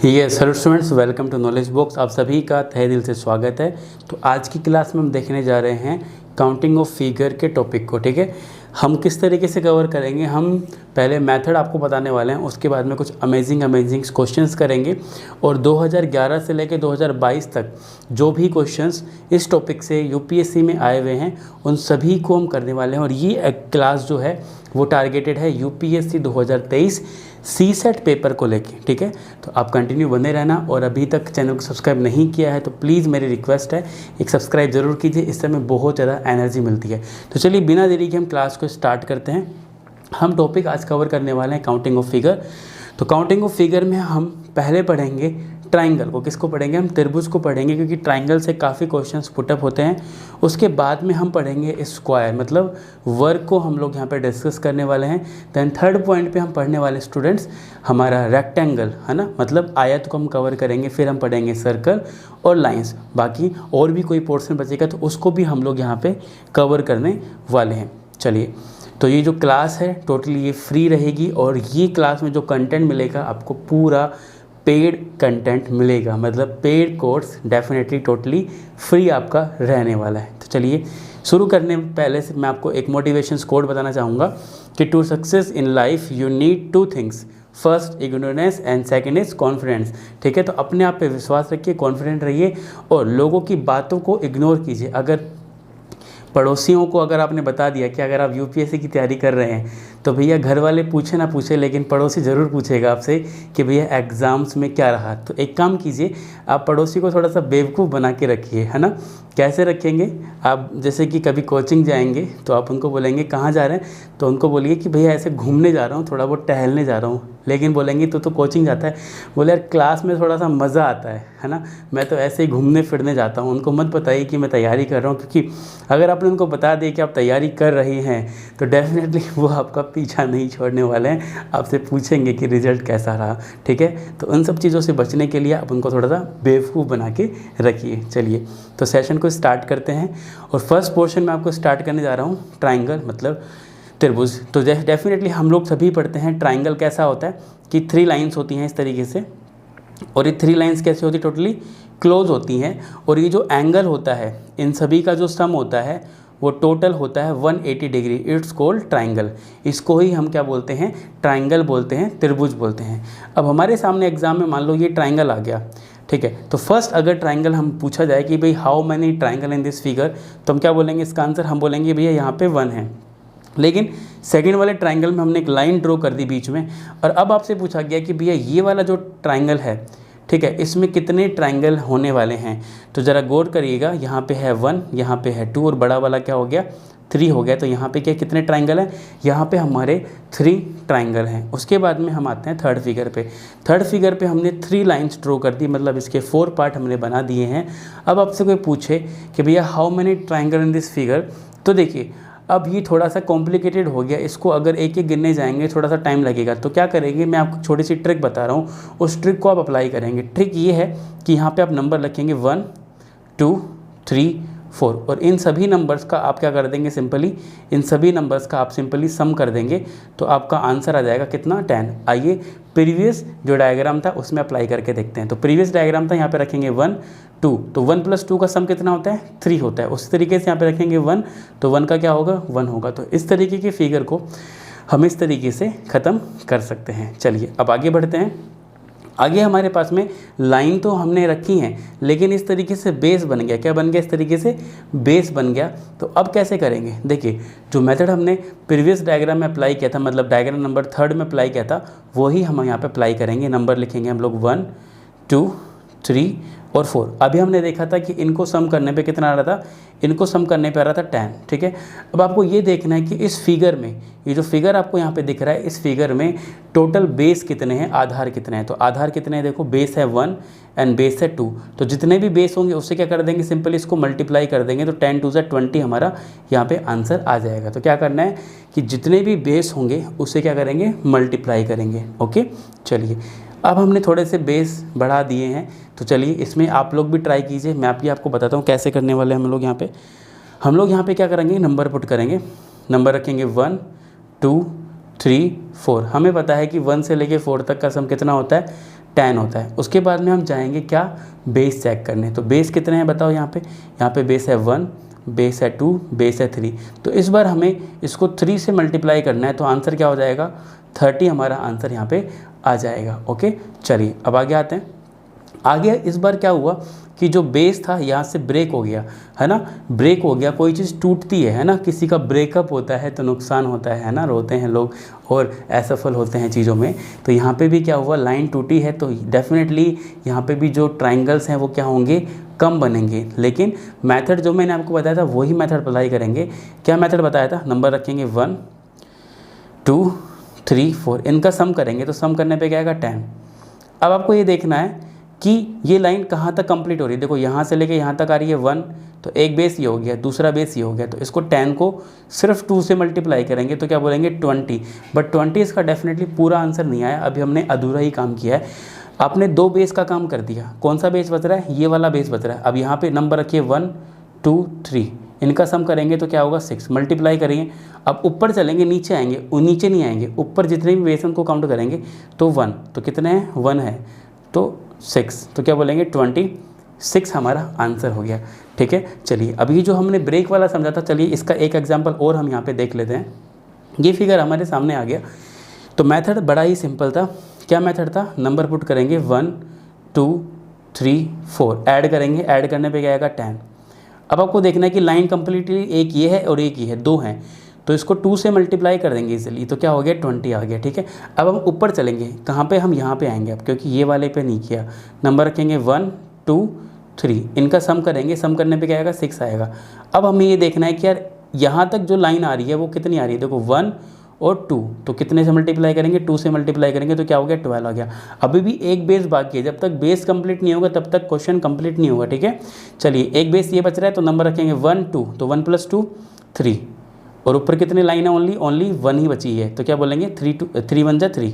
Yes hello students, welcome to knowledge box. आप सभी का तहे दिल से स्वागत है। तो आज की क्लास में हम देखने जा रहे हैं काउंटिंग ऑफ फिगर के टॉपिक को। ठीक है, हम किस तरीके से कवर करेंगे, हम पहले मेथड आपको बताने वाले हैं, उसके बाद में कुछ अमेजिंग क्वेश्चंस करेंगे और 2011 से लेकर 2022 तक जो भी क्वेश्चंस इस टॉपिक से यूपीएससी में आए हुए हैं उन सभी को हम करने वाले हैं। और ये क्लास जो है वो टारगेटेड है यूपीएससी 2023 सीसेट पेपर को लेके। ठीक है, तो आप कंटिन्यू बने रहना और अभी तक चैनल को सब्सक्राइब नहीं किया है तो प्लीज़ मेरी रिक्वेस्ट है एक सब्सक्राइब ज़रूर कीजिए, इससे हमें बहुत ज़्यादा एनर्जी मिलती है। तो चलिए बिना देरी के हम क्लास को स्टार्ट करते हैं। हम टॉपिक आज कवर करने वाले हैं काउंटिंग ऑफ फिगर। तो काउंटिंग ऑफ फिगर में हम पहले पढ़ेंगे ट्राइंगल को। किसको पढ़ेंगे? हम त्रिभुज को पढ़ेंगे, क्योंकि ट्राइंगल से काफ़ी क्वेश्चंस पुटअप होते हैं। उसके बाद में हम पढ़ेंगे स्क्वायर, मतलब वर्ग को हम लोग यहाँ पे डिस्कस करने वाले हैं। देन थर्ड पॉइंट पे हम पढ़ने वाले स्टूडेंट्स हमारा रेक्टेंगल है ना, मतलब आयत को हम कवर करेंगे। फिर हम पढ़ेंगे सर्कल और लाइंस। बाकी और भी कोई पोर्शन बचेगा तो उसको भी हम लोग यहाँ पे कवर करने वाले हैं। चलिए, तो ये जो क्लास है टोटली ये फ्री रहेगी और ये क्लास में जो कंटेंट मिलेगा आपको पूरा पेड कंटेंट मिलेगा, मतलब paid course definitely totally free आपका रहने वाला है। तो चलिए शुरू करने पहले से मैं आपको एक मोटिवेशन कोट बताना चाहूँगा कि to success in life you need two things, first ignorance and second is confidence. ठीक है, तो अपने आप पे विश्वास रखिए, कॉन्फिडेंट रहिए और लोगों की बातों को इग्नोर कीजिए। अगर पड़ोसियों को अगर आपने बता दिया कि अगर आप यूपीएससी की तैयारी कर रहे हैं तो भैया घर वाले पूछे ना पूछे लेकिन पड़ोसी ज़रूर पूछेगा आपसे कि भैया एग्ज़ाम्स में क्या रहा। तो एक काम कीजिए, आप पड़ोसी को थोड़ा सा बेवकूफ़ बना के रखिए, है ना। कैसे रखेंगे आप? जैसे कि कभी कोचिंग जाएंगे तो आप उनको बोलेंगे कहाँ जा रहे हैं, तो उनको बोलिए कि भैया ऐसे घूमने जा रहा हूँ, थोड़ा बहुत टहलने जा रहा हूँ। लेकिन बोलेंगे तो कोचिंग जाता है, बोले यार क्लास में थोड़ा सा मज़ा आता है ना, मैं तो ऐसे ही घूमने फिरने जाता हूँ। उनको मत बताइए कि मैं तैयारी कर रहा हूँ, क्योंकि अगर आपने उनको बता दिया कि आप तैयारी कर रही हैं तो डेफिनेटली वो आपका पीछा नहीं छोड़ने वाले हैं, आपसे पूछेंगे कि रिज़ल्ट कैसा रहा। ठीक है, तो उन सब चीज़ों से बचने के लिए आप उनको थोड़ा सा बेवकूफ़ बना के रखिए। चलिए तो सेशन को स्टार्ट करते हैं और फर्स्ट पोर्शन में आपको स्टार्ट करने जा रहा हूँ ट्राइंगल, मतलब त्रिभुज। तो डेफिनेटली हम लोग सभी पढ़ते हैं ट्राइंगल कैसा होता है कि 3 लाइन्स होती हैं इस तरीके से, और ये 3 लाइन्स कैसे होती है? टोटली क्लोज होती हैं। और ये जो एंगल होता है इन सभी का जो सम होता है वो टोटल होता है 180 डिग्री। It's called triangle. इसको ही हम क्या बोलते हैं? ट्राइंगल बोलते हैं, त्रिभुज बोलते हैं। अब हमारे सामने एग्जाम में मान लो ये ट्राइंगल आ गया, ठीक है, तो फर्स्ट अगर ट्राइंगल हम पूछा जाए कि भाई how many triangle in this figure, तो हम क्या बोलेंगे? इसका आंसर हम बोलेंगे भैया यहाँ पे 1 है। लेकिन सेकंड वाले ट्राइंगल में हमने एक लाइन ड्रॉ कर दी बीच में, और अब आपसे पूछा गया कि भैया ये वाला जो ट्राइंगल है, ठीक है, इसमें कितने ट्राइंगल होने वाले हैं? तो ज़रा गौर करिएगा, यहाँ पे है 1, यहाँ पे है 2 और बड़ा वाला क्या हो गया? 3 हो गया। तो यहाँ पे क्या कितने ट्राइंगल हैं? यहाँ पे हमारे 3 ट्राइंगल हैं। उसके बाद में हम आते हैं थर्ड फिगर पे। थर्ड फिगर पे हमने 3 लाइन्स ड्रॉ कर दी, मतलब इसके 4 पार्ट हमने बना दिए हैं। अब आपसे कोई पूछे कि भैया how many triangle in this figure, तो देखिए अब ये थोड़ा सा कॉम्प्लिकेटेड हो गया। इसको अगर एक एक गिनने जाएंगे थोड़ा सा टाइम लगेगा। तो क्या करेंगे, मैं आपको छोटी सी ट्रिक बता रहा हूँ, उस ट्रिक को आप अप्लाई करेंगे। ट्रिक ये है कि यहाँ पे आप नंबर लिखेंगे 1 2 3 4 और इन सभी नंबर्स का आप क्या कर देंगे? सिंपली इन सभी नंबर्स का आप सिंपली सम कर देंगे तो आपका आंसर आ जाएगा कितना? 10। आइए प्रीवियस जो डायग्राम था उसमें अप्लाई करके देखते हैं। तो प्रीवियस डायग्राम था, यहाँ पे रखेंगे 1 2, तो 1 + 2 का सम कितना होता है? 3 होता है। उसी तरीके से यहाँ पे रखेंगे 1, तो 1 का क्या होगा? 1 होगा। तो इस तरीके की फिगर को हम इस तरीके से ख़त्म कर सकते हैं। चलिए अब आगे बढ़ते हैं। आगे हमारे पास में लाइन तो हमने रखी हैं, लेकिन इस तरीके से बेस बन गया। क्या बन गया? इस तरीके से बेस बन गया। तो अब कैसे करेंगे? देखिए जो मेथड हमने प्रीवियस डायग्राम में अप्लाई किया था, मतलब डायग्राम नंबर 3 में अप्लाई किया था, वही हम यहाँ पे अप्लाई करेंगे। नंबर लिखेंगे हम लोग 1 2 3 और 4। अभी हमने देखा था कि इनको सम करने पे कितना आ रहा था? इनको सम करने पे आ रहा था 10। ठीक है, अब आपको ये देखना है कि इस फिगर में, ये जो फिगर आपको यहाँ पे दिख रहा है, इस फिगर में टोटल बेस कितने हैं, आधार कितने हैं? तो आधार कितने हैं? देखो बेस है 1 एंड बेस है 2। तो जितने भी बेस होंगे उससे क्या कर देंगे? सिंपली इसको मल्टीप्लाई कर देंगे। तो 10 2 = 20 हमारा यहाँ पे आंसर आ जाएगा। तो क्या करना है कि जितने भी बेस होंगे उससे क्या करेंगे? मल्टीप्लाई करेंगे। ओके, चलिए अब हमने थोड़े से बेस बढ़ा दिए हैं, तो चलिए इसमें आप लोग भी ट्राई कीजिए। मैं भी आपको बताता हूँ कैसे करने वाले हैं हम लोग यहाँ पे क्या करेंगे? नंबर पुट करेंगे। नंबर रखेंगे 1 2 3 4। हमें पता है कि 1 से लेके 4 तक का सम कितना होता है? 10 होता है। उसके बाद में हम जाएंगे क्या, बेस चेक करने। तो बेस कितने हैं बताओ, यहाँ पे बेस है 1, बेस है 2, बेस है 3। तो इस बार हमें इसको 3 से मल्टीप्लाई करना है, तो आंसर क्या हो जाएगा, 30 हमारा आंसर यहाँ पे आ जाएगा। ओके, चलिए अब आगे आते हैं। आगे इस बार क्या हुआ कि जो बेस था यहाँ से ब्रेक हो गया, है ना, ब्रेक हो गया। कोई चीज़ टूटती है ना, किसी का ब्रेकअप होता है तो नुकसान होता है ना, रोते हैं लोग और असफल होते हैं चीज़ों में। तो यहाँ पे भी क्या हुआ, लाइन टूटी है, तो डेफिनेटली यहाँ पे भी जो ट्राइंगल्स हैं वो क्या होंगे, कम बनेंगे। लेकिन मेथड जो मैंने आपको बताया था वही मेथड अप्लाई करेंगे। क्या मेथड बताया था, नंबर रखेंगे 1 2 3 4, इनका सम करेंगे, तो सम करने पे क्या आएगा 10। अब आपको ये देखना है कि ये लाइन कहाँ तक कंप्लीट हो रही है। देखो यहाँ से लेके यहाँ तक आ रही है 1, तो एक बेस ये हो गया, दूसरा बेस ये हो गया, तो इसको 10 को सिर्फ 2 से मल्टीप्लाई करेंगे तो क्या बोलेंगे 20। बट 20 इसका डेफिनेटली पूरा आंसर नहीं आया, अभी हमने अधूरा ही काम किया है। आपने 2 बेस का काम कर दिया। कौन सा बेस बच रहा है, ये वाला बेस बच रहा है। अब यहाँ पे नंबर रखिए 1 2 3, इनका सम करेंगे तो क्या होगा 6, मल्टीप्लाई करेंगे। अब ऊपर चलेंगे, नीचे आएंगे, नीचे नहीं आएंगे, ऊपर जितने भी बेस उनको काउंट करेंगे तो 1, तो कितने हैं 1 है, तो 6, तो क्या बोलेंगे 26 हमारा आंसर हो गया। ठीक है, चलिए अभी जो हमने ब्रेक वाला समझा था, चलिए इसका एक एग्जांपल और हम यहाँ पे देख लेते हैं। ये फिगर हमारे सामने आ गया। तो मेथड बड़ा ही सिंपल था। क्या मेथड था, नंबर पुट करेंगे 1 2 3 4, ऐड करेंगे, ऐड करने पे क्या आएगा 10। अब आपको देखना है कि लाइन कंप्लीटली एक ये है और एक ये है, 2 हैं, तो इसको 2 से मल्टीप्लाई कर देंगे इजीली, तो क्या हो गया 20 आ गया। ठीक है, अब हम ऊपर चलेंगे, कहाँ पे, हम यहाँ पे आएंगे अब, क्योंकि ये वाले पे नहीं किया। नंबर रखेंगे 1 2 3, इनका सम करेंगे, सम करने पे क्या आएगा 6 आएगा। अब हमें ये देखना है कि यार यहाँ तक जो लाइन आ रही है वो कितनी आ रही है, देखो 1 और 2, तो कितने से मल्टीप्लाई करेंगे, 2 से मल्टीप्लाई करेंगे तो क्या हो गया 12 आ गया। अभी भी एक बेस बाकी है, जब तक बेस कंप्लीट नहीं होगा तब तक क्वेश्चन कंप्लीट नहीं होगा। ठीक है, चलिए एक बेस ये बच रहा है, तो नंबर रखेंगे 1 2, तो 1 + 2 3, और ऊपर कितनी लाइन है, ओनली 1 ही बची है, तो क्या बोलेंगे 3 1 जा 3,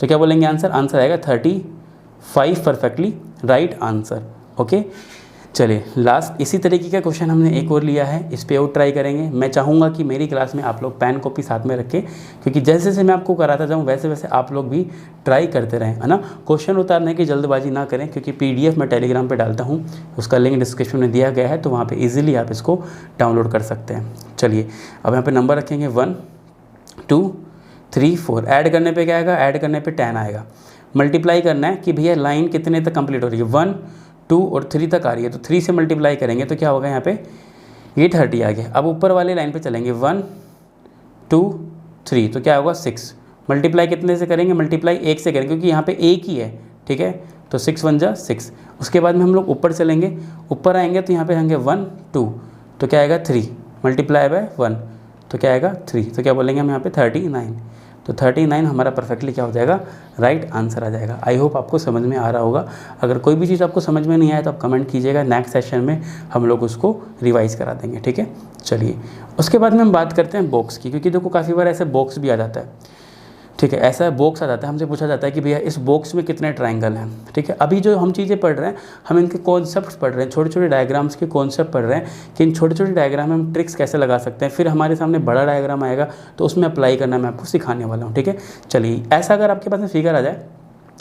तो क्या बोलेंगे आंसर आएगा 35, परफेक्टली राइट आंसर। ओके, चलिए लास्ट इसी तरीके का क्वेश्चन हमने एक और लिया है, इस पे और ट्राई करेंगे। मैं चाहूँगा कि मेरी क्लास में आप लोग पेन कॉपी साथ में रखें, क्योंकि जैसे जैसे मैं आपको कराता जाऊँ वैसे वैसे आप लोग भी ट्राई करते रहें, है ना। क्वेश्चन उतारने की जल्दबाजी ना करें, क्योंकि PDF मैं टेलीग्राम पे डालता हूँ, उसका लिंक डिस्क्रिप्शन में दिया गया है, तो वहाँ पर ईजिली आप इसको डाउनलोड कर सकते हैं। चलिए अब यहाँ पर नंबर रखेंगे 1 2 3 4, ऐड करने पर क्या आएगा, ऐड करने पर 10 आएगा। मल्टीप्लाई करना है कि भैया लाइन कितने तक कंप्लीट हो रही है, 1 2 और 3 तक आ रही है, तो 3 से मल्टीप्लाई करेंगे तो क्या होगा यहाँ पे, ये 30 आ गया। अब ऊपर वाले लाइन पे चलेंगे 1 2 3, तो क्या होगा 6, मल्टीप्लाई कितने से करेंगे, मल्टीप्लाई 1 से करेंगे, क्योंकि यहाँ पे एक ही है। ठीक है, तो 6 1 जा 6। उसके बाद में हम लोग ऊपर चलेंगे, ऊपर आएंगे तो यहाँ पे आएंगे 1 2, तो क्या आएगा 3, मल्टीप्लाई बाय 1, तो क्या आएगा 3, तो क्या बोलेंगे हम यहाँ पे 39, तो 39 हमारा परफेक्टली क्या हो जाएगा, राइट आंसर आ जाएगा। आई होप आपको समझ में आ रहा होगा। अगर कोई भी चीज़ आपको समझ में नहीं आए तो आप कमेंट कीजिएगा, नेक्स्ट सेशन में हम लोग उसको रिवाइज करा देंगे। ठीक है, चलिए उसके बाद में हम बात करते हैं बॉक्स की, क्योंकि देखो काफ़ी बार ऐसे बॉक्स भी आ जाता है। ठीक है, ऐसा बॉक्स आ जाता है, हमसे पूछा जाता है कि भैया इस बॉक्स में कितने ट्रायंगल हैं। ठीक है, अभी जो हम चीज़ें पढ़ रहे हैं, हम इनके कॉन्सेप्ट्स पढ़ रहे हैं, छोटे छोटे डायग्राम्स के कॉन्सेप्ट पढ़ रहे हैं कि इन छोटे छोटे डायग्राम में हम ट्रिक्स कैसे लगा सकते हैं। फिर हमारे सामने बड़ा डायग्राम आएगा तो उसमें अप्लाई करना मैं आपको सिखाने वाला हूँ। ठीक है, चलिए ऐसा अगर आपके पास में फिगर आ जाए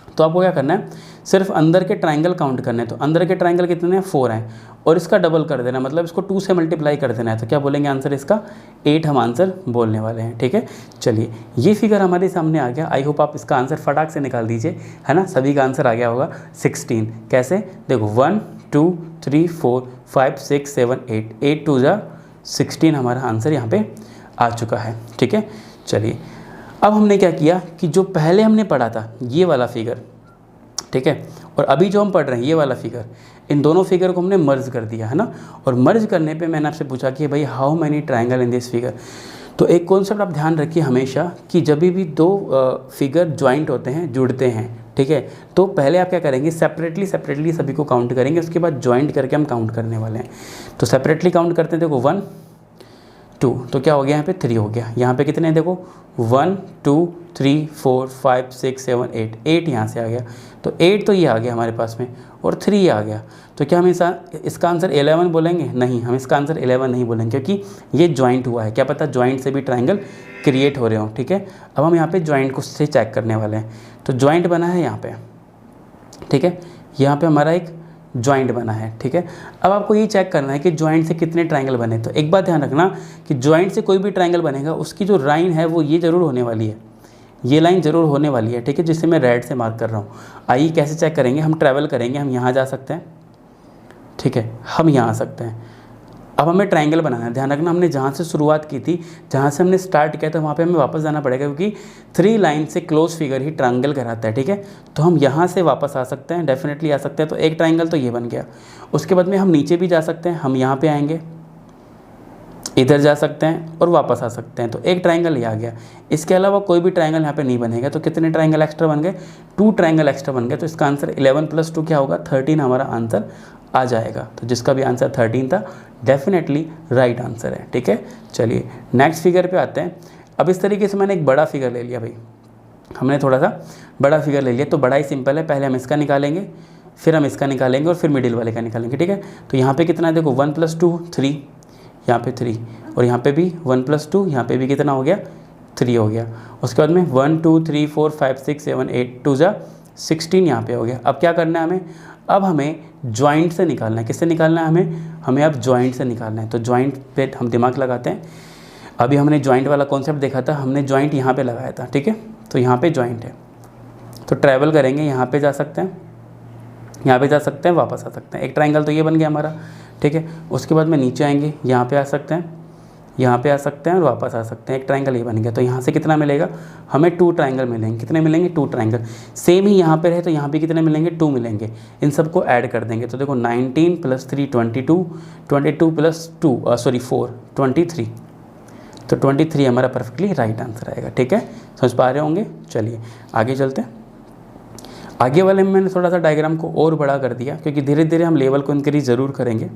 तो आपको क्या करना है, सिर्फ अंदर के ट्रायंगल काउंट करने हैं। तो अंदर के ट्रायंगल कितने हैं, 4 हैं, और इसका डबल कर देना, मतलब इसको 2 से मल्टीप्लाई कर देना है, तो क्या बोलेंगे आंसर इसका 8 हम आंसर बोलने वाले हैं। ठीक है, चलिए ये फिगर हमारे सामने आ गया। आई होप आप इसका आंसर फटाक से निकाल दीजिए, है ना। सभी का आंसर आ गया होगा 16। कैसे, देखो 1 2 3 4 5 6 7 8 2 जा 16 हमारा आंसर यहाँ पे आ चुका है। ठीक है, चलिए अब हमने क्या किया कि जो पहले हमने पढ़ा था ये वाला फिगर, ठीक है, और अभी जो हम पढ़ रहे हैं ये वाला फिगर, इन दोनों फिगर को हमने मर्ज कर दिया, है ना। और मर्ज करने पे मैंने आपसे पूछा कि भाई how many triangle in this figure. तो एक कॉन्सेप्ट आप ध्यान रखिए हमेशा कि जब भी 2 फिगर ज्वाइंट होते हैं, जुड़ते हैं, ठीक है, तो पहले आप क्या करेंगे, सेपरेटली सभी को काउंट करेंगे, उसके बाद ज्वाइंट करके हम काउंट करने वाले हैं। तो सेपरेटली काउंट करते हैं, देखो 1 2, तो क्या हो गया यहाँ पे 3 हो गया। यहाँ पे कितने हैं, देखो 1 2 3 4 5 6 7 8 यहाँ से आ गया, तो 8 तो ये आ गया हमारे पास में, और 3 ये आ गया। तो क्या हम इसका आंसर 11 बोलेंगे, नहीं, हम इसका आंसर 11 नहीं बोलेंगे, क्योंकि ये ज्वाइंट हुआ है। क्या पता ज्वाइंट से भी ट्रायंगल क्रिएट हो रहे हो। ठीक है, अब हम यहाँ पे ज्वाइंट को से चेक करने वाले हैं। तो ज्वाइंट बना है यहाँ पे, ठीक है। यहाँ पे हमारा एक जॉइंट बना है, ठीक है। अब आपको ये चेक करना है कि जॉइंट से कितने ट्रायंगल बने। तो एक बात ध्यान रखना कि जॉइंट से कोई भी ट्रायंगल बनेगा उसकी जो लाइन है वो ये ज़रूर होने वाली है, ये लाइन ज़रूर होने वाली है, ठीक है, जिसे मैं रेड से मार्क कर रहा हूँ। आइए कैसे चेक करेंगे, हम ट्रैवल करेंगे, हम यहाँ जा सकते हैं, ठीक है, हम यहाँ आ सकते हैं। अब हमें ट्रायंगल बनाना है। ध्यान रखना हमने जहाँ से शुरुआत की थी, जहाँ से हमने स्टार्ट किया था वहाँ पे हमें वापस जाना पड़ेगा, क्योंकि 3 लाइन से क्लोज फिगर ही ट्रायंगल कहलाता है, ठीक है। तो हम यहाँ से वापस आ सकते हैं, डेफिनेटली आ सकते हैं। तो एक ट्रायंगल तो ये बन गया। उसके बाद में हम नीचे भी जा सकते हैं, हम यहाँ पे आएंगे, इधर जा सकते हैं और वापस आ सकते हैं। तो एक ट्रायंगल ये आ गया। इसके अलावा कोई भी ट्रायंगल यहाँ पे नहीं बनेगा। तो कितने ट्रायंगल एक्स्ट्रा बन गए, 2 ट्रायंगल एक्स्ट्रा बन गए। तो इसका आंसर 11 + 2 क्या होगा, 13 हमारा आंसर आ जाएगा। तो जिसका भी आंसर 13 था, डेफिनेटली राइट आंसर है, ठीक है। चलिए नेक्स्ट फिगर पे आते हैं। अब इस तरीके से मैंने एक बड़ा फिगर ले लिया भाई, हमने थोड़ा सा बड़ा फिगर ले लिया। तो बड़ा ही सिंपल है, पहले हम इसका निकालेंगे, फिर हम इसका निकालेंगे और फिर मिडिल वाले का निकालेंगे, ठीक है। तो यहाँ पे कितना है देखो, 1 + 2 3, यहाँ पे 3, और यहाँ पे भी 1 + 2, यहाँ पे भी कितना हो गया, 3 हो गया। उसके बाद में 1 2 3 4 5 6 7 8 2 जा 16 यहाँ पे हो गया। अब क्या करना है हमें, अब हमें जॉइंट से निकालना है। किससे निकालना है हमें अब जॉइंट से निकालना है। तो जॉइंट पे हम दिमाग लगाते हैं। अभी हमने जॉइंट वाला कॉन्सेप्ट देखा था, हमने जॉइंट यहाँ पे लगाया था, ठीक है। तो यहाँ पे जॉइंट है, तो ट्रैवल करेंगे, यहाँ पे जा सकते हैं, यहाँ पे जा सकते हैं, वापस आ सकते हैं। एक ट्रायंगल तो ये बन गया हमारा, ठीक है। उसके बाद में नीचे आएंगे, यहाँ पे आ सकते हैं, यहाँ पे आ सकते हैं और वापस आ सकते हैं। एक ट्रायंगल ये बन गया। तो यहाँ से कितना मिलेगा हमें, 2 ट्रायंगल मिलेंगे। कितने मिलेंगे, 2 ट्रायंगल। सेम ही यहाँ पे रहे तो यहाँ पे कितने मिलेंगे, 2 मिलेंगे। इन सबको ऐड कर देंगे। तो देखो 19 + 3 22, 22 + 2 सॉरी 4 23। तो 23 हमारा परफेक्टली राइट आंसर आएगा, ठीक है। समझ पा रहे होंगे। चलिए आगे चलते हैं। आगे वाले में मैंने थोड़ा सा डायग्राम को और बड़ा कर दिया, क्योंकि धीरे धीरे हम लेवल को इंक्रीज ज़रूर करेंगे,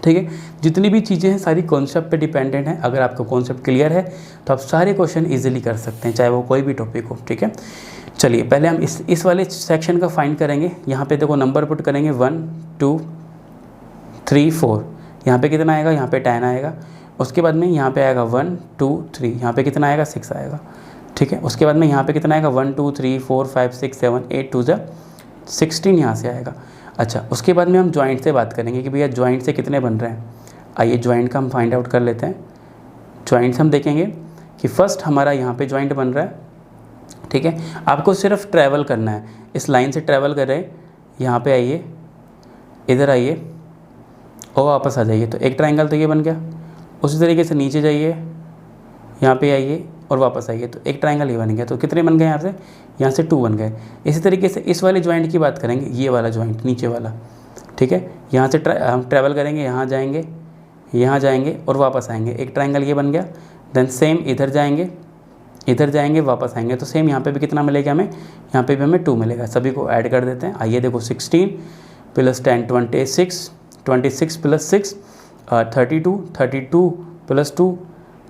ठीक है। जितनी भी चीज़ें हैं सारी कॉन्सेप्ट पे डिपेंडेंट है। अगर आपका कॉन्सेप्ट क्लियर है तो आप सारे क्वेश्चन इजीली कर सकते हैं, चाहे वो कोई भी टॉपिक हो, ठीक है। चलिए पहले हम इस वाले सेक्शन का फाइंड करेंगे। यहाँ पे देखो नंबर पुट करेंगे 1 2 3 4। यहाँ पे कितना आएगा, यहाँ पे 10 आएगा। उसके बाद में यहाँ पे आएगा 1 2 3, यहाँ पे कितना आएगा 6 आएगा, ठीक है। उसके बाद में यहाँ पे कितना आएगा 1 2 3 4 5 6 7 8 2 जा 16 यहाँ से आएगा। अच्छा, उसके बाद में हम जॉइंट से बात करेंगे कि भैया जॉइंट से कितने बन रहे हैं। आइए जॉइंट का हम फाइंड आउट कर लेते हैं। जॉइंट से हम देखेंगे कि फर्स्ट हमारा यहाँ पे जॉइंट बन रहा है, ठीक है। आपको सिर्फ ट्रैवल करना है, इस लाइन से ट्रैवल कर रहे हैं, यहाँ पे आइए, इधर आइए और वापस आ जाइए। तो एक ट्रायंगल तो ये बन गया। उसी तरीके से नीचे जाइए, यहाँ पे आइए और वापस आइए। तो एक ट्रायंगल ये बन गया। तो कितने बन गए यहाँ से 2 बन गए। इसी तरीके से इस वाले जॉइंट की बात करेंगे, ये वाला जॉइंट नीचे वाला, ठीक है। यहाँ से हम ट्रैवल करेंगे, यहाँ जाएंगे, यहाँ जाएंगे और वापस आएंगे। एक ट्रायंगल ये बन गया। देन सेम इधर जाएंगे, इधर जाएंगे, वापस आएंगे। तो सेम यहाँ पे भी कितना मिलेगा हमें, यहाँ पे भी हमें 2 मिलेगा। सभी को ऐड कर देते हैं। आइए देखो 16 + 10 26, 26 + 6 32, 32 + 2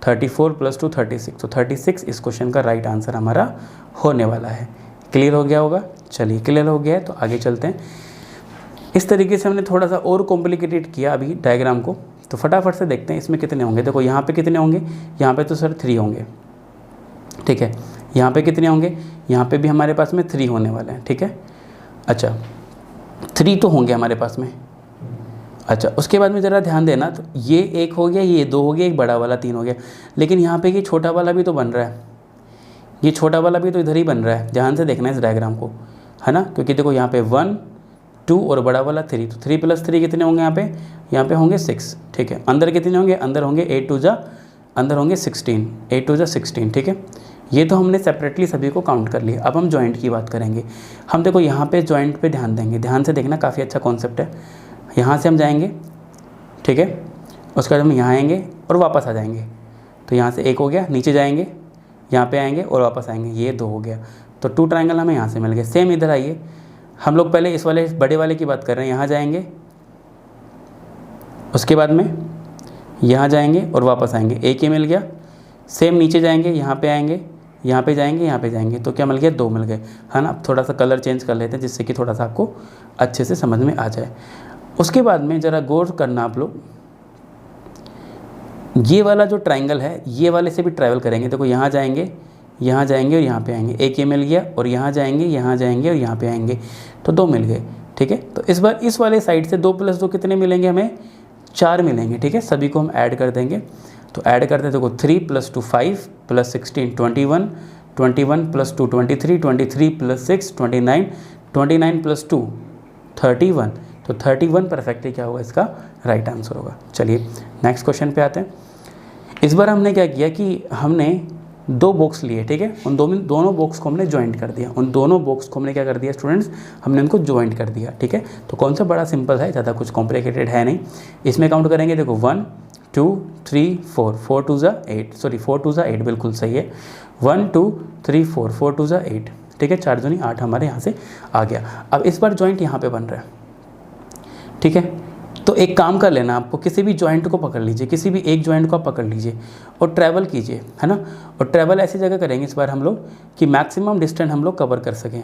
34 + 2 36। तो 36 इस क्वेश्चन का राइट आंसर हमारा होने वाला है। क्लियर हो गया होगा। चलिए क्लियर हो गया है तो आगे चलते हैं। इस तरीके से हमने थोड़ा सा और कॉम्प्लिकेटेड किया अभी डायग्राम को। तो फटाफट से देखते हैं इसमें कितने होंगे। देखो यहाँ पे कितने होंगे, यहाँ पे तो सर 3 होंगे, ठीक है। यहाँ पे कितने होंगे, यहाँ पे भी हमारे पास में 3 होने वाले हैं, ठीक है। अच्छा 3 तो होंगे हमारे पास में। अच्छा उसके बाद में ज़रा ध्यान देना, तो ये 1 हो गया, ये 2 हो गया, एक बड़ा वाला 3 हो गया। लेकिन यहाँ पे ये छोटा वाला भी तो बन रहा है, ये छोटा वाला भी तो इधर ही बन रहा है। ध्यान से देखना है इस डायग्राम को, है ना। क्योंकि देखो यहाँ पे 1 2 और बड़ा वाला 3, तो 3 + 3 कितने होंगे यहाँ पे होंगे 6, ठीक है। अंदर कितने होंगे, अंदर होंगे 8 2 जा, अंदर होंगे 16, 8 2 जा 16, ठीक है। ये तो हमने सेपरेटली सभी को काउंट कर लिया। अब हम जॉइंट की बात करेंगे। हम देखो यहाँ पे जॉइंट पे ध्यान देंगे, ध्यान से देखना, काफ़ी अच्छा कॉन्सेप्ट है। यहाँ से हम जाएंगे, ठीक है। उसके बाद हम यहाँ आएंगे और वापस आ जाएंगे। तो यहाँ से 1 हो गया, नीचे जाएंगे, यहाँ पे आएंगे और वापस आएंगे, ये 2 हो गया। तो 2 ट्रायंगल हमें यहाँ से मिल गए। सेम इधर आइए, हम लोग पहले इस वाले बड़े वाले की बात कर रहे हैं। यहाँ जाएंगे, उसके बाद में यहाँ जाएंगे और वापस आएंगे, 1 ही मिल गया। सेम नीचे जाएंगे, यहाँ पे आएंगे, यहाँ पे जाएंगे, यहाँ पे जाएंगे, तो क्या मिल गया, 2 मिल गए, है ना। अब थोड़ा सा कलर चेंज कर लेते हैं जिससे कि थोड़ा सा आपको अच्छे से समझ में आ जाए। उसके बाद में ज़रा गौर करना आप लोग, ये वाला जो ट्रायंगल है, ये वाले से भी ट्रैवल करेंगे। देखो यहाँ जाएंगे, यहाँ जाएंगे और यहाँ पे आएंगे, एक ये मिल गया, और यहाँ जाएंगे, यहाँ जाएंगे और यहाँ पे आएंगे, तो 2 मिल गए। ठीक है, तो इस बार इस वाले साइड से 2 + 2 कितने मिलेंगे हमें? 4 मिलेंगे। ठीक है, सभी को हम ऐड कर देंगे। तो ऐड करते हैं, देखो 3 + 2 5 + 16 21, 21 + 2 23, 23 + 6 29, 29 + 2 31, तो 31 परफेक्टली क्या होगा? इसका राइट आंसर होगा। चलिए नेक्स्ट क्वेश्चन पे आते हैं। इस बार हमने क्या किया कि हमने 2 बॉक्स लिए। ठीक है, उन दोनों बॉक्स को हमने ज्वाइंट कर दिया। उन दोनों बॉक्स को हमने क्या कर दिया स्टूडेंट्स? हमने उनको ज्वाइंट कर दिया। ठीक है, तो कौन सा बड़ा सिंपल है, ज़्यादा कुछ कॉम्प्लिकेटेड है नहीं। इसमें काउंट करेंगे, देखो 1 2 3 4, 4 2 8, सॉरी 4 2 8, बिल्कुल सही है। 1 2 3 4, 4 2 8। ठीक है, 4 दूनी 8 हमारे यहाँ से आ गया। अब इस बार ज्वाइंट यहाँ पे बन रहा है। ठीक है, तो एक काम कर लेना, आपको किसी भी जॉइंट को पकड़ लीजिए, किसी भी एक जॉइंट को आप पकड़ लीजिए और ट्रैवल कीजिए, है ना। और ट्रैवल ऐसी जगह करेंगे इस बार हम लोग कि मैक्सिमम डिस्टेंस हम लोग कवर कर सकें,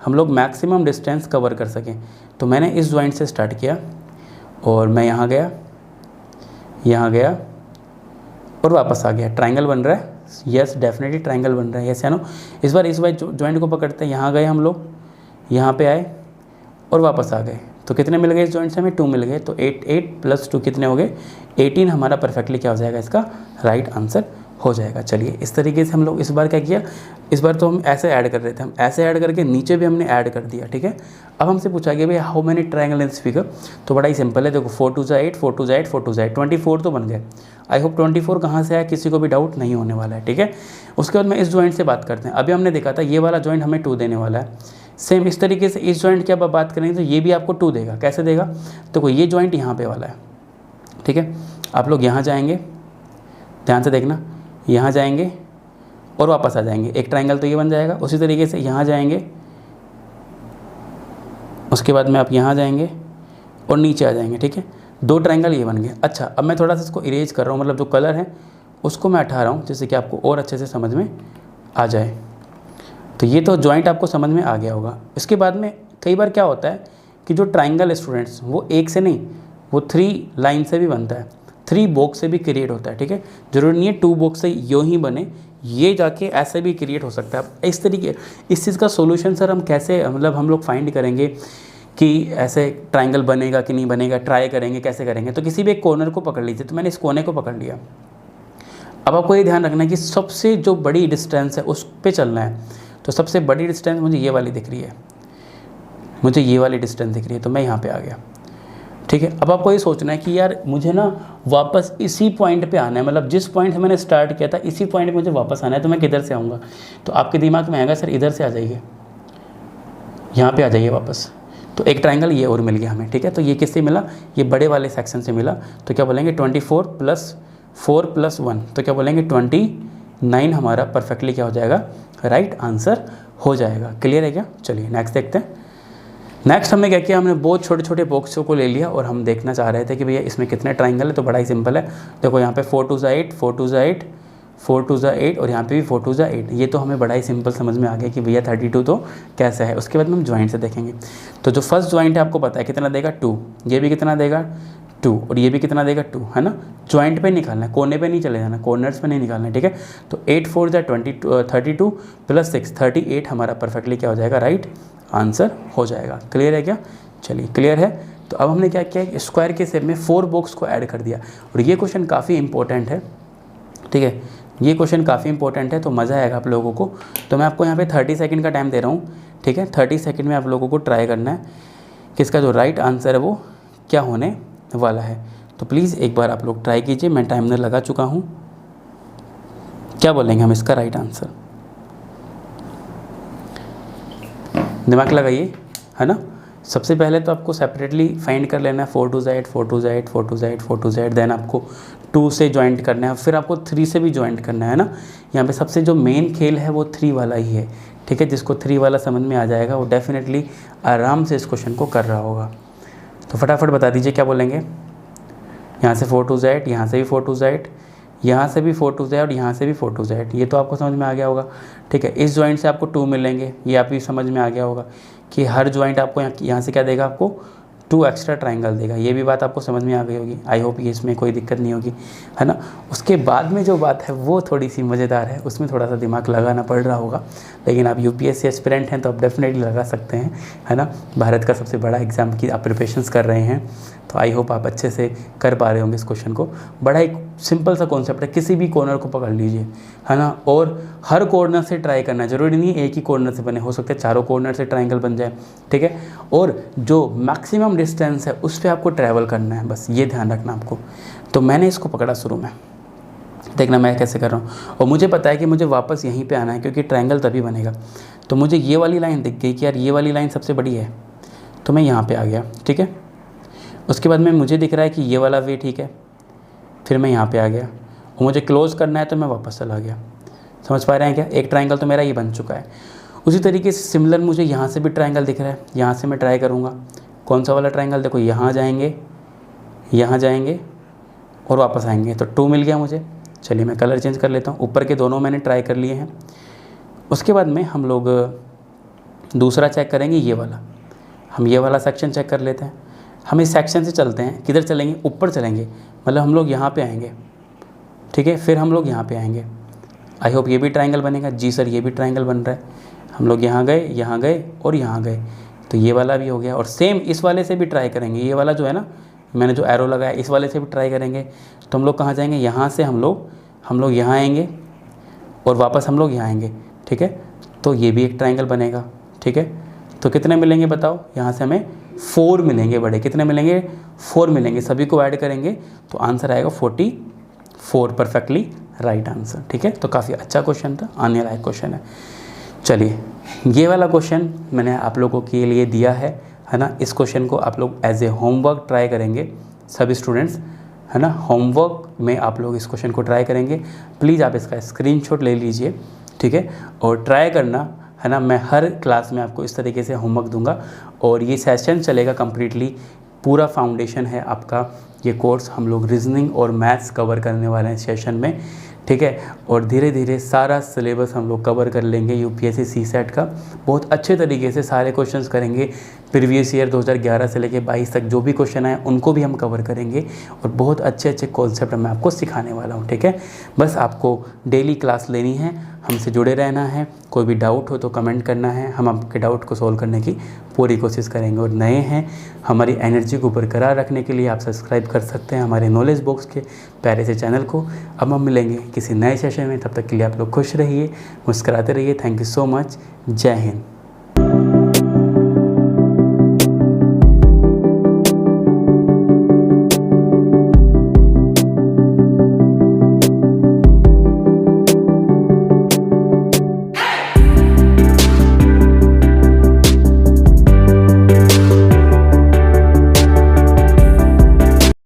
हम लोग मैक्सिमम डिस्टेंस कवर कर सकें। तो मैंने इस जॉइंट से स्टार्ट किया और मैं यहाँ गया, यहाँ गया और वापस आ गया। ट्रायंगल बन रहा है, यस डेफिनेटली ट्रायंगल बन रहा है, यस या नो। इस बार जॉइंट को पकड़ते हैं, यहाँ गए हम लोग, यहाँ पे आए और वापस आ गए। तो कितने मिल गए इस जॉइंट से? हमें 2 मिल गए। तो 8 + 2 कितने हो गए? 18 हमारा परफेक्टली क्या हो जाएगा? इसका राइट आंसर हो जाएगा। चलिए इस तरीके से हम लोग इस बार क्या किया, इस बार तो हम ऐसे ऐड कर रहे थे, हम ऐसे ऐड करके नीचे भी हमने ऐड कर दिया। ठीक है, अब हमसे पूछा गया भाई how many triangle in this figure. तो बड़ा ही सिंपल है, देखो 4 2 8, 4 2 8, 4 2 8, 24 तो बन गए। आई होप 24 कहाँ से आया किसी को भी डाउट नहीं होने वाला है। ठीक है, उसके बाद में इस जॉइंट से बात करते हैं। अभी हमने देखा था ये वाला जॉइंट हमें 2 देने वाला है। सेम इस तरीके से इस जॉइंट की अब बात करेंगे तो ये भी आपको 2 देगा। कैसे देगा? तो ये जॉइंट यहाँ पे वाला है। ठीक है, आप लोग यहाँ जाएंगे, ध्यान से देखना, यहाँ जाएंगे और वापस आ जाएंगे, एक ट्रायंगल तो ये बन जाएगा। उसी तरीके से यहाँ जाएंगे, उसके बाद में आप यहाँ जाएंगे और नीचे आ जाएंगे। ठीक है, 2 ट्रायंगल ये बन गए। अच्छा, अब मैं थोड़ा सा इसको इरेज कर रहा हूँ, मतलब जो कलर है उसको मैं हटा रहा हूँ जिससे कि आपको और अच्छे से समझ में आ जाए। तो ये तो जॉइंट आपको समझ में आ गया होगा। इसके बाद में कई बार क्या होता है कि जो ट्रायंगल स्टूडेंट्स वो एक से नहीं, वो 3 लाइन से भी बनता है, 3 बॉक्स से भी क्रिएट होता है। ठीक है, जरूरी नहीं है 2 बॉक्स से यूँ ही बने, ये जाके ऐसे भी क्रिएट हो सकता है। इस तरीके इस चीज़ का सोल्यूशन सर हम कैसे, मतलब हम लोग फाइंड करेंगे कि ऐसे ट्रायंगल बनेगा कि नहीं बनेगा, ट्राई करेंगे, कैसे करेंगे? तो किसी भी एक कॉर्नर को पकड़ लीजिए। तो मैंने इस कोने को पकड़ लिया। अब आपको ये ध्यान रखना है कि सबसे जो बड़ी डिस्टेंस है उस पर चलना है। तो सबसे बड़ी डिस्टेंस मुझे ये वाली दिख रही है, मुझे ये वाली डिस्टेंस दिख रही है, तो मैं यहाँ पे आ गया। ठीक है, अब आपको ये सोचना है कि यार मुझे ना वापस इसी पॉइंट पे आना है, मतलब जिस पॉइंट से मैंने स्टार्ट किया था इसी पॉइंट पे मुझे वापस आना है। तो मैं किधर से आऊँगा? तो आपके दिमाग में आएगा सर इधर से आ जाइए, यहाँ पे आ जाइए वापस। तो एक ट्रायंगल ये और मिल गया हमें। ठीक है, तो ये किससे मिला? ये बड़े वाले सेक्शन से मिला। तो क्या बोलेंगे 24 + 4 + 1, तो क्या बोलेंगे 29 हमारा परफेक्टली क्या हो जाएगा? राइट आंसर हो जाएगा। क्लियर है क्या? चलिए नेक्स्ट देखते हैं। नेक्स्ट हमने क्या किया, हमने बहुत छोटे छोटे बॉक्सों को ले लिया और हम देखना चाह रहे थे कि भैया इसमें कितने ट्रायंगल है। तो बड़ा ही सिंपल है, देखो यहाँ पे 4 2 8, 4 2 8, 4 2 8 और यहाँ पे भी 4 2 8। ये तो हमें बड़ा ही सिंपल समझ में आ गया कि भैया 32 तो कैसे है। उसके बाद में हम ज्वाइंट से देखेंगे। तो जो फर्स्ट ज्वाइंट है आपको पता है कितना देगा? 2। ये भी कितना देगा? 2। और ये भी कितना देगा? 2, है ना। ज्वाइंट पे निकालना है, कोने पे नहीं चले जाना, कॉर्नर्स पे नहीं निकालना है। ठीक है, तो 8 4 32 + 6 38 हमारा परफेक्टली क्या हो जाएगा? राइट आंसर हो जाएगा। क्लियर है क्या? चलिए क्लियर है। तो अब हमने क्या किया, स्क्वायर के शेप में 4 बॉक्स को ऐड कर दिया। और ये क्वेश्चन काफ़ी इंपॉर्टेंट है। ठीक है, ये क्वेश्चन काफ़ी इंपॉर्टेंट है, तो मज़ा आएगा आप लोगों को। तो मैं आपको यहाँ पे 30 सेकंड का टाइम दे रहा हूँ। ठीक है, 30 सेकंड में आप लोगों को ट्राई करना है कि इसका जो राइट आंसर है वो क्या होने वाला है। तो प्लीज़ एक बार आप लोग ट्राई कीजिए। मैं टाइमर लगा चुका हूँ। क्या बोलेंगे हम इसका राइट आंसर? दिमाग लगाइए, है ना। सबसे पहले तो आपको सेपरेटली फाइंड कर लेना है 4 2 8, 4 2 8, 4 2 8, 4 2 8। देन आपको 2 से ज्वाइंट करना है, फिर आपको 3 से भी ज्वाइंट करना है ना। यहाँ पे सबसे जो मेन खेल है वो 3 वाला ही है। ठीक है, जिसको 3 वाला समझ में आ जाएगा वो डेफिनेटली आराम से इस क्वेश्चन को कर रहा होगा। तो फटाफट बता दीजिए क्या बोलेंगे। यहाँ से 4 2 8, यहाँ से भी 4 2 8, यहाँ से भी 4 2 8 और यहाँ से भी 4 2 8। ये तो आपको समझ में आ गया होगा। ठीक है, इस जॉइंट से आपको 2 मिलेंगे, ये आप भी समझ में आ गया होगा कि हर जॉइंट आपको यहाँ से क्या देगा? आपको 2 एक्स्ट्रा ट्राइंगल देगा। ये भी बात आपको समझ में आ गई होगी, आई होप ये इसमें कोई दिक्कत नहीं होगी, है ना। उसके बाद में जो बात है वो थोड़ी सी मज़ेदार है, उसमें थोड़ा सा दिमाग लगाना पड़ रहा होगा, लेकिन आप यूपीएससी एस्पिरेंट हैं तो आप डेफिनेटली लगा सकते हैं, है ना। भारत का सबसे बड़ा एग्ज़ाम की आप प्रिपरेशंस कर रहे हैं, तो आई होप आप अच्छे से कर पा रहे होंगे इस क्वेश्चन को। बड़ा एक सिंपल सा कॉन्सेप्ट है, किसी भी कॉर्नर को पकड़ लीजिए, है ना, और हर कॉर्नर से ट्राई करना है, ज़रूरी नहीं एक ही कॉर्नर से बने, हो सकता है चारों कॉर्नर से ट्राइंगल बन जाए, ठीक है। और जो मैक्सिमम डिस्टेंस है उस पर आपको ट्रैवल करना है, बस ये ध्यान रखना आपको। तो मैंने इसको पकड़ा शुरू में, देखना मैं कैसे कर रहा हूँ, और मुझे पता है कि मुझे वापस यहीं पे आना है क्योंकि ट्रायंगल तभी बनेगा। तो मुझे ये वाली लाइन दिख गई कि यार ये वाली लाइन सबसे बड़ी है, तो मैं यहाँ पे आ गया, ठीक है। उसके बाद में मुझे दिख रहा है कि ये वाला वे ठीक है, फिर मैं यहाँ पे आ गया, और मुझे क्लोज़ करना है तो मैं वापस चला गया। समझ पा रहे हैं क्या, एक ट्रायंगल तो मेरा ये बन चुका है। उसी तरीके से सिमिलर मुझे यहाँ से भी ट्रायंगल दिख रहा है, यहाँ से मैं ट्राई करूँगा कौन सा वाला ट्रायंगल, देखो यहाँ जाएंगे, यहाँ जाएंगे और वापस आएंगे, तो 2 मिल गया मुझे। चलिए मैं कलर चेंज कर लेता हूँ, ऊपर के दोनों मैंने ट्राई कर लिए हैं। उसके बाद में हम लोग दूसरा चेक करेंगे, ये वाला, हम ये वाला सेक्शन चेक कर लेते हैं। हम इस सेक्शन से चलते हैं, किधर चलेंगे, ऊपर चलेंगे, मतलब हम लोग यहाँ पे आएंगे, ठीक है, फिर हम लोग यहाँ पे आएंगे। आई होप ये भी ट्रायंगल बनेगा। जी सर ये भी ट्रायंगल बन रहा है। हम लोग यहाँ गए, यहाँ गए और यहाँ गए, तो ये वाला भी हो गया। और सेम इस वाले से भी ट्राई करेंगे, ये वाला जो है ना, मैंने जो एरो लगाया इस वाले से भी ट्राई करेंगे। तो हम लोग कहाँ जाएंगे, यहाँ से हम लोग यहाँ आएंगे और वापस हम लोग यहाँ आएंगे, ठीक है। तो ये भी एक ट्रायंगल बनेगा, ठीक है। तो कितने मिलेंगे बताओ, यहाँ से हमें 4 मिलेंगे बड़े, कितने मिलेंगे, 4 मिलेंगे। सभी को ऐड करेंगे तो आंसर आएगा 44, परफेक्टली राइट आंसर, ठीक है। तो काफ़ी अच्छा क्वेश्चन था, आने लायक क्वेश्चन है। चलिए ये वाला क्वेश्चन मैंने आप लोगों के लिए दिया है ना। इस क्वेश्चन को आप लोग एज ए होमवर्क ट्राई करेंगे सभी स्टूडेंट्स, है ना। होमवर्क में आप लोग इस क्वेश्चन को ट्राई करेंगे। प्लीज़ आप इसका स्क्रीनशॉट ले लीजिए, ठीक है, और ट्राई करना, है ना। मैं हर क्लास में आपको इस तरीके से होमवर्क दूंगा, और ये सेशन चलेगा कम्प्लीटली, पूरा फाउंडेशन है आपका ये कोर्स। हम लोग रीजनिंग और मैथ्स कवर करने वाले हैं सेशन में, ठीक है। और धीरे धीरे सारा सिलेबस हम लोग कवर कर लेंगे यूपीएससी सीसेट का, बहुत अच्छे तरीके से सारे क्वेश्चंस करेंगे। प्रीवियस ईयर 2011 से लेके 22 तक जो भी क्वेश्चन आए उनको भी हम कवर करेंगे, और बहुत अच्छे अच्छे कॉन्सेप्ट मैं आपको सिखाने वाला हूँ, ठीक है। बस आपको डेली क्लास लेनी है, हमसे जुड़े रहना है। कोई भी डाउट हो तो कमेंट करना है, हम आपके डाउट को सॉल्व करने की पूरी कोशिश करेंगे। और नए हैं, हमारी एनर्जी को बरकरार रखने के लिए आप सब्सक्राइब कर सकते हैं हमारे नॉलेज बॉक्स के प्यारे से चैनल को। अब हम मिलेंगे किसी नए सेशन में, तब तक के लिए आप लोग खुश रहिए, मुस्कुराते रहिए। थैंक यू सो मच, जय हिंद।